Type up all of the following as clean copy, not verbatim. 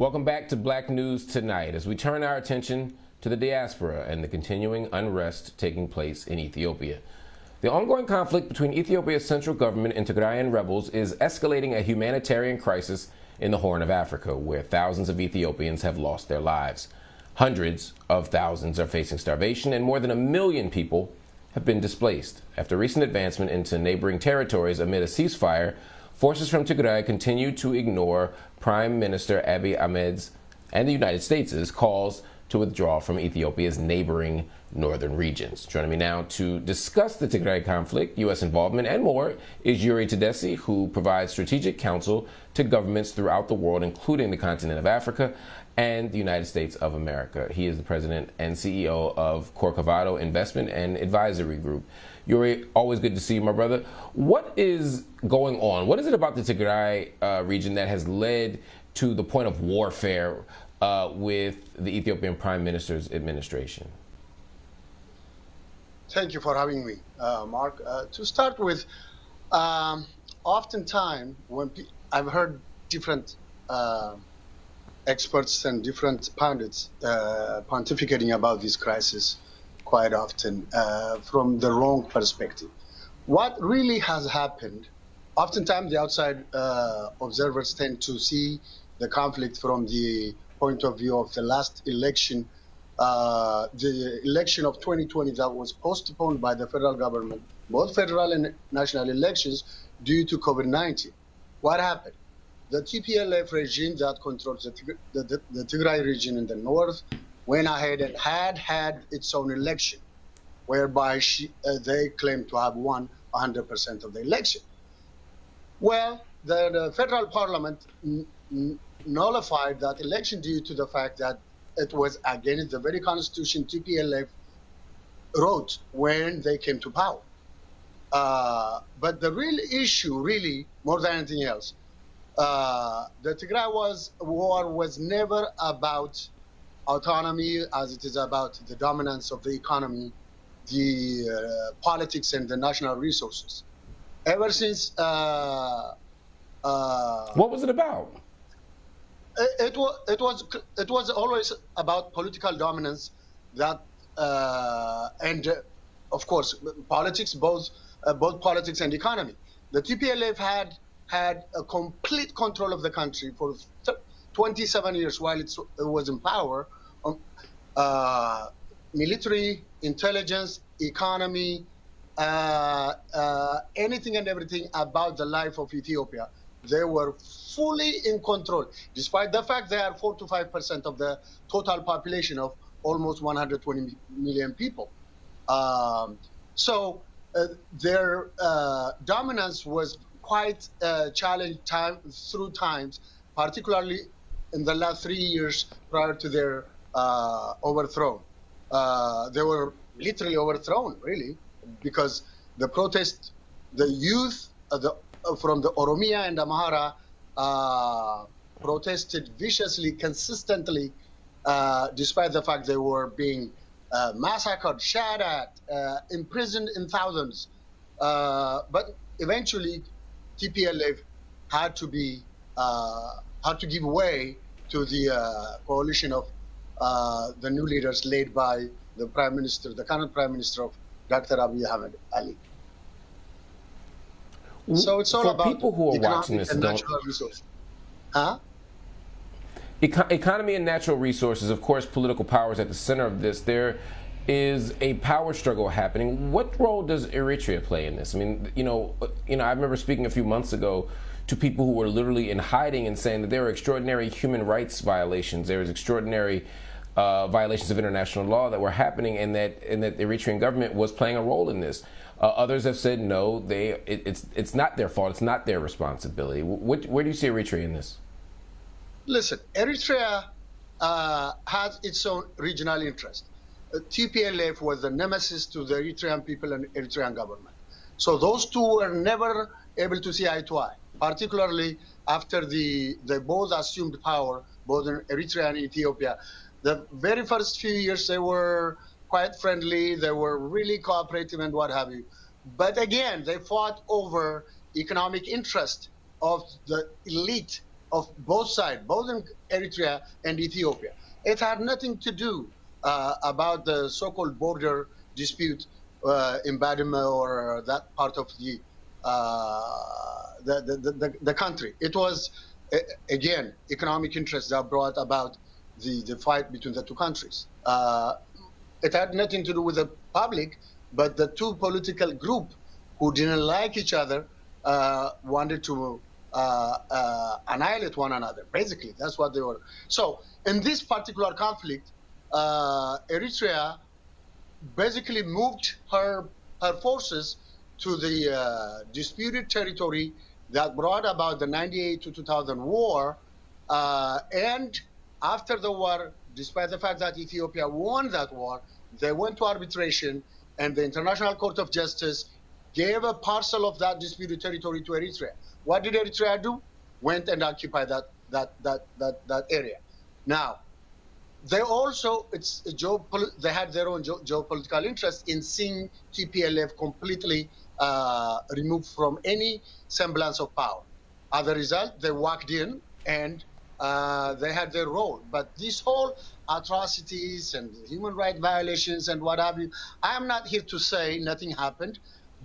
Welcome back to Black News Tonight as we turn our attention to the diaspora and the continuing unrest taking place in Ethiopia. The ongoing conflict between Ethiopia's central government and Tigrayan rebels is escalating a humanitarian crisis in the Horn of Africa, where thousands of Ethiopians have lost their lives. Hundreds of thousands are facing starvation, and more than 1 million people have been displaced. After recent advancement into neighboring territories amid a ceasefire, forces from Tigray continue to ignore Prime Minister Abiy Ahmed's and the United States' calls to withdraw from Ethiopia's neighboring northern regions. Joining me now to discuss the Tigray conflict, U.S. involvement, and more is Yuri Tadesse, who provides strategic counsel to governments throughout the world, including the continent of Africa and the United States of America. He is the president and CEO of Corcovado Investment and Advisory Group. Yuri, always good to see you, my brother. What is going on? What is it about the Tigray region that has led to the point of warfare with the Ethiopian Prime Minister's administration? Thank you for having me, Mark. To start with, oftentimes when I've heard different experts and different pundits pontificating about this crisis quite often from the wrong perspective. What really has happened, oftentimes the outside observers tend to see the conflict from the point of view of the last election, the election of 2020 that was postponed by the federal government, both federal and national elections, due to COVID-19. What happened? The TPLF regime that controls the Tigray region in the north went ahead and had its own election, whereby they claimed to have won 100% of the election. Well, the federal parliament nullified that election due to the fact that it was against the very constitution TPLF wrote when they came to power. But the real issue, really, more than anything else, the Tigray war was never about autonomy as it is about the dominance of the economy, the politics, and the national resources. Ever since... what was it about? It was always about political dominance, that and of course politics, both politics and economy. The TPLF had a complete control of the country for 27 years while it was in power. Military, intelligence, economy, anything and everything about the life of Ethiopia. They were fully in control, despite the fact they are 4 to 5% of the total population of almost 120 million people. So their dominance was quite challenged through times, particularly in the last 3 years prior to their overthrow. They were literally overthrown, really, because the protest, the youth, from the Oromia and Amhara protested viciously, consistently, despite the fact they were being massacred, shot at, imprisoned in thousands. But eventually, TPLF had to give way to the coalition of the new leaders led by the Prime Minister, the current Prime Minister of Dr. Abiy Ahmed Ali. So it's all about people who are watching this and natural resources. Economy and natural resources, of course, political power is at the center of this. There is a power struggle happening. What role does Eritrea play in this? I mean, I remember speaking a few months ago to people who were literally in hiding and saying that there are extraordinary human rights violations. There is extraordinary violations of international law that were happening, and that the Eritrean government was playing a role in this. Others have said no, it's not their fault, it's not their responsibility. Where do you see Eritrea in this? Listen, Eritrea has its own regional interest. TPLF was the nemesis to the Eritrean people and Eritrean government. So those two were never able to see eye to eye, particularly after they both assumed power, both in Eritrea and Ethiopia. The very first few years, they were quite friendly, they were really cooperative and what have you. But again, they fought over economic interest of the elite of both sides, both in Eritrea and Ethiopia. It had nothing to do about the so-called border dispute in Badime or that part of the country. It was, again, economic interests that brought about the fight between the two countries. It had nothing to do with the public, but the two political groups who didn't like each other wanted to annihilate one another. Basically, that's what they were. So in this particular conflict, Eritrea basically moved her forces to the disputed territory that brought about the 98 to 2000 war. And after the war, despite the fact that Ethiopia won that war, they went to arbitration, and the International Court of Justice gave a parcel of that disputed territory to Eritrea. What did Eritrea do? Went and occupied that area. Now, they also, they had their own geopolitical interest in seeing TPLF completely removed from any semblance of power. As a result, they walked in and they had their role. But this whole atrocities and human rights violations and what have you, I'm not here to say nothing happened,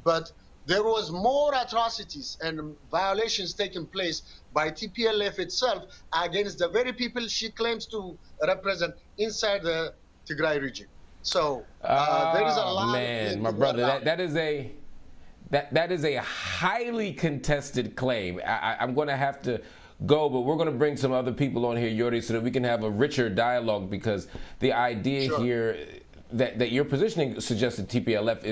but there was more atrocities and violations taking place by TPLF itself against the very people she claims to represent inside the Tigray region. So there is a lot. Man, my brother, that is a highly contested claim. I'm going to have to go, but we're going to bring some other people on here, Yuri, so that we can have a richer dialogue, because the idea here that your positioning suggests that TPLF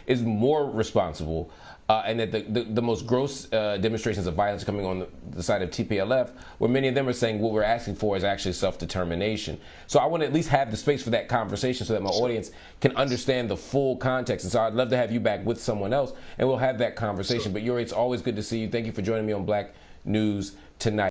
is more responsible, and that the most gross demonstrations of violence coming on the side of TPLF, where many of them are saying what we're asking for is actually self-determination. So I want to at least have the space for that conversation so that my audience can understand the full context. And so I'd love to have you back with someone else, and we'll have that conversation. But Yuri, it's always good to see you. Thank you for joining me on Black News Tonight.